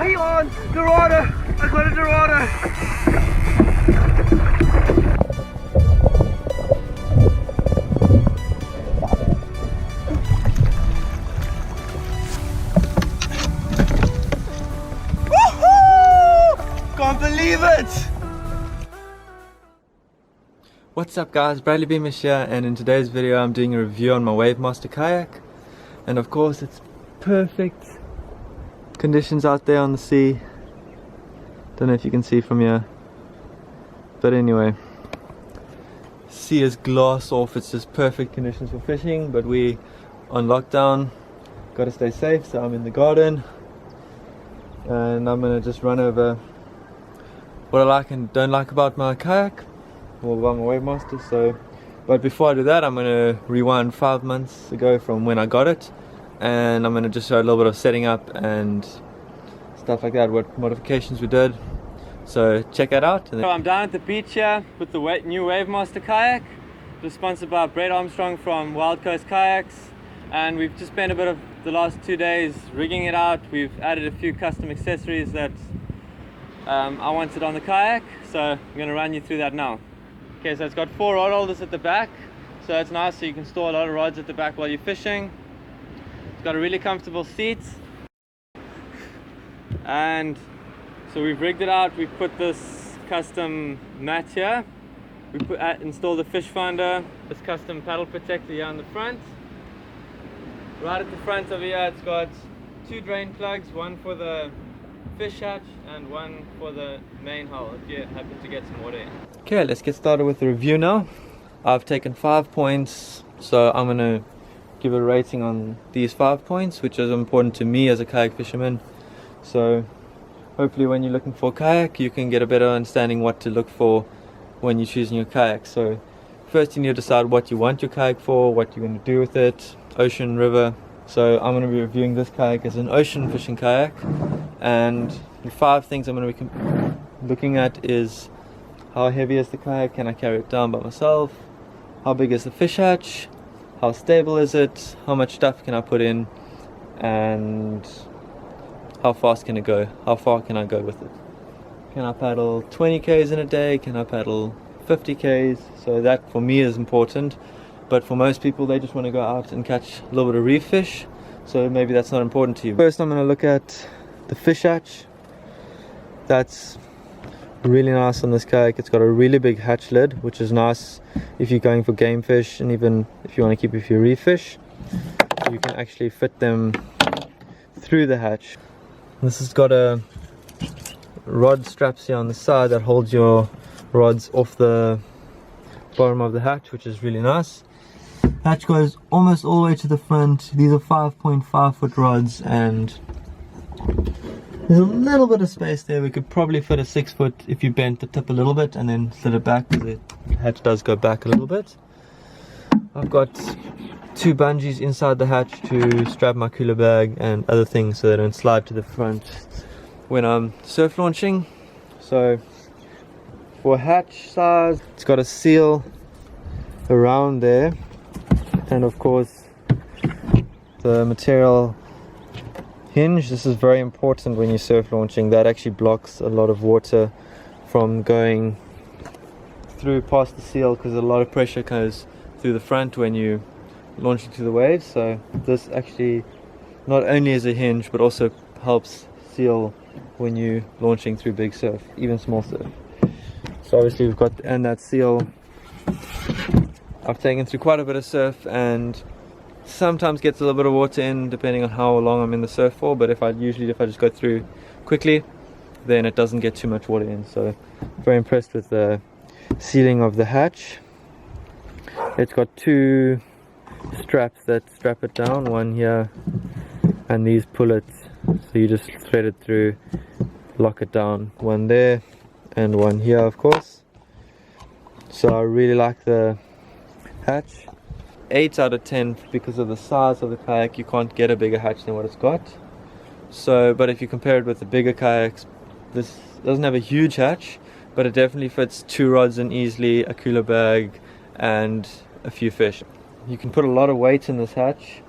hang on! Dorado! I got a Dorado! Woohoo! Can't believe it! What's up guys, Bradley Beamish here, and in today's video I'm doing a review on my Wavemaster kayak. And of course it's perfect conditions out there on the sea. Don't know if you can see from here, but anyway, sea is glass off. It's just perfect conditions for fishing, but we on lockdown, gotta stay safe, so I'm in the garden and I'm gonna just run over what I like and don't like about my kayak, or about my Wavemaster. So, but before I do that, I'm gonna rewind 5 months ago from when I got it, and I'm gonna just show a little bit of setting up and stuff like that, what modifications we did. So check that out. So I'm down at the beach here with the new Wavemaster kayak, just sponsored by Brett Armstrong from Wild Coast Kayaks, and we've just spent a bit of the last 2 days rigging it out. We've added a few custom accessories that I wanted on the kayak, so I'm going to run you through that now. Okay, so it's got 4 rod holders at the back, so it's nice, so you can store a lot of rods at the back while you're fishing. It's got a really comfortable seat, and so we've rigged it out. We've put this custom mat here, we installed a fish finder, this custom paddle protector here on the front. Right at the front of here it's got 2 drain plugs, one for the fish hatch and one for the main hull if you happen to get some water in. Okay, let's get started with the review now. I've taken 5 points, so I'm going to give a rating on these 5 points, which is important to me as a kayak fisherman. So hopefully when you're looking for a kayak, you can get a better understanding what to look for when you're choosing your kayak. So first you need to decide what you want your kayak for, what you're going to do with it, ocean, river. So I'm going to be reviewing this kayak as an ocean fishing kayak, and the 5 things I'm going to be looking at is how heavy is the kayak, can I carry it down by myself, how big is the fish hatch, how stable is it, how much stuff can I put in, and how fast can it go, how far can I go with it. Can I paddle 20 k's in a day, can I paddle 50 k's, so that for me is important. But for most people, they just want to go out and catch a little bit of reef fish, so maybe that's not important to you. First I'm going to look at the fish hatch. That's really nice on this kayak. It's got a really big hatch lid, which is nice if you're going for game fish, and even if you want to keep a few reef fish, you can actually fit them through the hatch. This has got a rod straps here on the side that holds your rods off the bottom of the hatch, which is really nice. Hatch goes almost all the way to the front. These are 5.5 foot rods, and there's a little bit of space there. We could probably fit a 6 foot if you bent the tip a little bit and then slid it back, because the hatch does go back a little bit. I've got 2 bungees inside the hatch to strap my cooler bag and other things so they don't slide to the front when I'm surf launching. So for hatch size, it's got a seal around there, and of course the material hinge. This is very important when you're surf launching. That actually blocks a lot of water from going through past the seal, because a lot of pressure goes through the front when you launch into the waves. So this actually not only is a hinge but also helps seal when you're launching through big surf, even small surf. So obviously we've got, and that seal I've taken through quite a bit of surf, and sometimes gets a little bit of water in depending on how long I'm in the surf for, but if I just go through quickly, then it doesn't get too much water in. So very impressed with the sealing of the hatch. It's got 2 straps that strap it down, one here, and these pull it, so you just thread it through, lock it down, one there and one here of course. So I really like the hatch. 8 out of 10 because of the size of the kayak. You can't get a bigger hatch than what it's got. So, but if you compare it with the bigger kayaks, this doesn't have a huge hatch, but it definitely fits 2 rods in easily, a cooler bag and a few fish. You can put a lot of weight in this hatch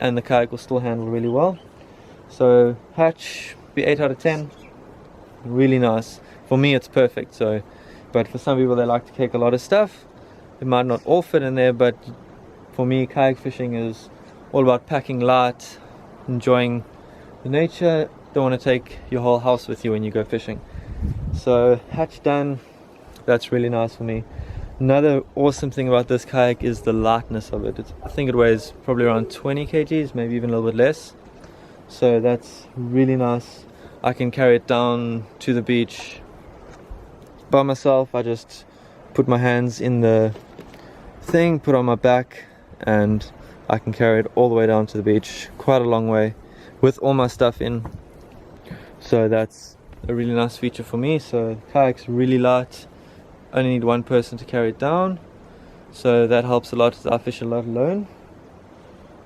and the kayak will still handle really well. So hatch be 8 out of 10. Really nice. For me it's perfect. So, but for some people they like to take a lot of stuff. It might not all fit in there, but for me kayak fishing is all about packing light, enjoying the nature. Don't want to take your whole house with you when you go fishing. So hatch done. That's really nice for me. Another awesome thing about this kayak is the lightness of it. I think it weighs probably around 20 kgs, maybe even a little bit less. So that's really nice. I can carry it down to the beach by myself. I just put my hands in the thing, put on my back, and I can carry it all the way down to the beach, quite a long way, with all my stuff in. So that's a really nice feature for me. So the kayak's really light, only need one person to carry it down, so that helps a lot as I fish a lot alone.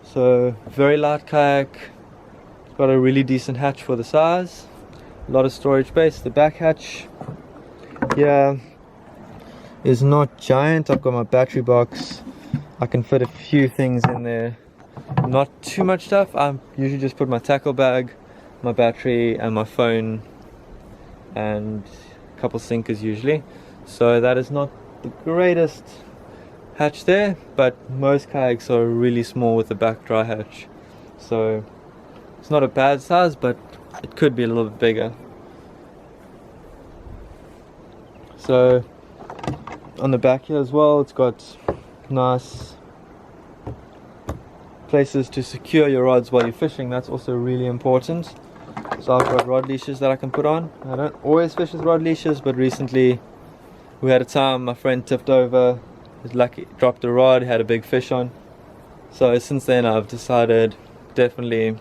So very light kayak, got a really decent hatch for the size, a lot of storage space. The back hatch here is not giant. I've got my battery box, I can fit a few things in there, not too much stuff. I usually just put my tackle bag, my battery and my phone and a couple sinkers usually. So that is not the greatest hatch there, but most kayaks are really small with the back dry hatch, so it's not a bad size, but it could be a little bit bigger. So on the back here as well, it's got nice places to secure your rods while you're fishing. That's also really important. So I've got rod leashes that I can put on. I don't always fish with rod leashes, but recently we had a time my friend tipped over, was lucky, dropped a rod, had a big fish on. So since then I've decided definitely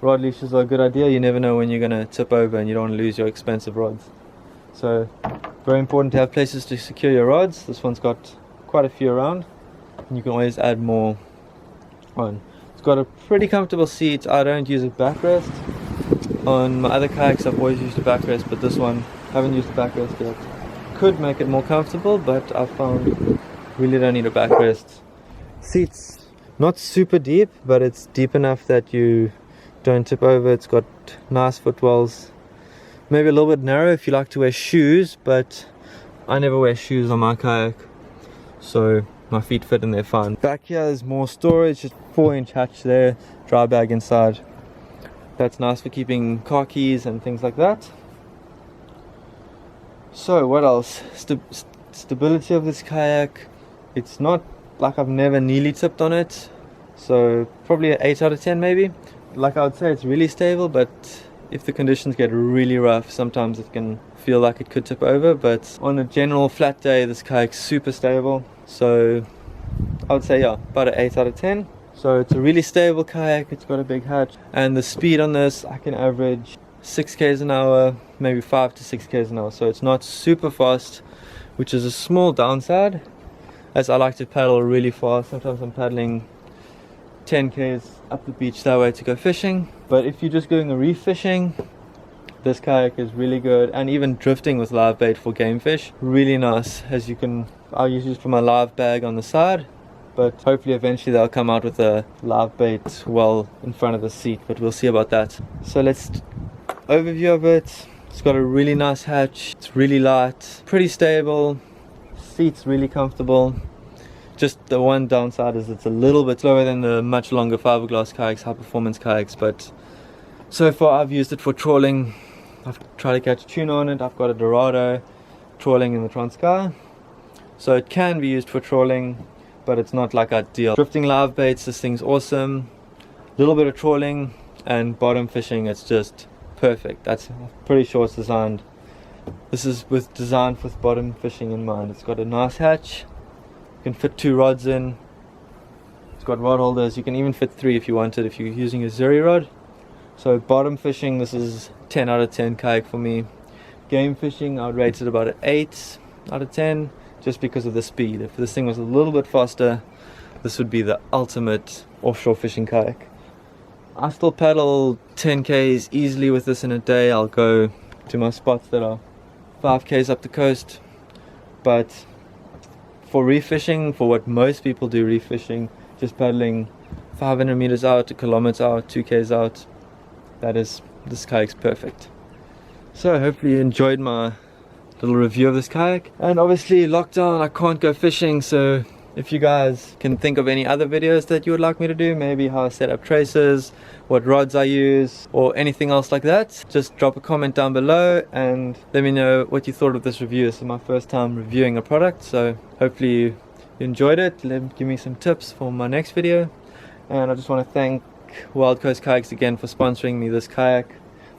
rod leashes are a good idea. You never know when you're going to tip over and you don't want to lose your expensive rods. So very important to have places to secure your rods. This one's got quite a few around, and you can always add more on. It's got a pretty comfortable seat. I don't use a backrest. On my other kayaks I've always used a backrest, but this one I haven't used a backrest yet. Could make it more comfortable, but I found really don't need a backrest. Seats not super deep, but it's deep enough that you don't tip over. It's got nice footwells. Maybe a little bit narrow if you like to wear shoes, but I never wear shoes on my kayak, so my feet fit in there fine. Back here is more storage, just 4-inch hatch there, dry bag inside. That's nice for keeping car keys and things like that. So what else? Stability of this kayak. It's not like I've never nearly tipped on it, so probably an 8 out of 10 maybe. Like I would say, it's really stable, but if the conditions get really rough, sometimes it can feel like it could tip over. But on a general flat day, this kayak's super stable, so I would say yeah, about an 8 out of 10. So it's a really stable kayak. It's got a big hatch, and the speed on this, I can average 6 k's an hour, maybe 5 to 6 k's an hour. So it's not super fast, which is a small downside, as I like to paddle really fast. Sometimes I'm paddling 10 k's up the beach that way to go fishing. But if you're just going a reef fishing, this kayak is really good. And even drifting with live bait for game fish, really nice. As you can, I'll use it for my live bag on the side, but hopefully eventually they'll come out with a live bait well in front of the seat, but we'll see about that. So let's overview of it. It's got a really nice hatch, it's really light, pretty stable, seat's really comfortable. Just the one downside is it's a little bit slower than the much longer fiberglass kayaks, high performance kayaks, but so far I've used it for trawling. I've tried to catch tuna on it. I've got a Dorado trawling in the Transkei, so it can be used for trawling, but it's not like ideal. Drifting live baits, this thing's awesome. A little bit of trawling and bottom fishing, it's just perfect. That's pretty sure it's designed. This is designed with bottom fishing in mind. It's got a nice hatch. You can fit 2 rods in. It's got rod holders. You can even fit 3 if you wanted, if you're using a Zuri rod. So bottom fishing, this is 10 out of 10 kayak for me. Game fishing, I would rate it about an 8 out of 10, just because of the speed. If this thing was a little bit faster, this would be the ultimate offshore fishing kayak. I still paddle 10 k's easily with this in a day. I'll go to my spots that are 5 k's up the coast, but for reef fishing, for what most people do reef fishing, just paddling 500 meters out, a kilometer out, 2 k's out, that is this kayak's perfect. So hopefully you enjoyed my little review of this kayak. And obviously lockdown, I can't go fishing, so if you guys can think of any other videos that you would like me to do, maybe how I set up traces, what rods I use, or anything else like that, just drop a comment down below and let me know what you thought of this review. This is my first time reviewing a product, so hopefully you enjoyed it. Give me some tips for my next video. And I just want to thank Wild Coast Kayaks again for sponsoring me this kayak.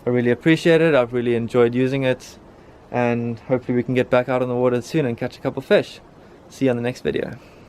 I really appreciate it. I've really enjoyed using it, and hopefully we can get back out on the water soon and catch a couple fish. See you on the next video.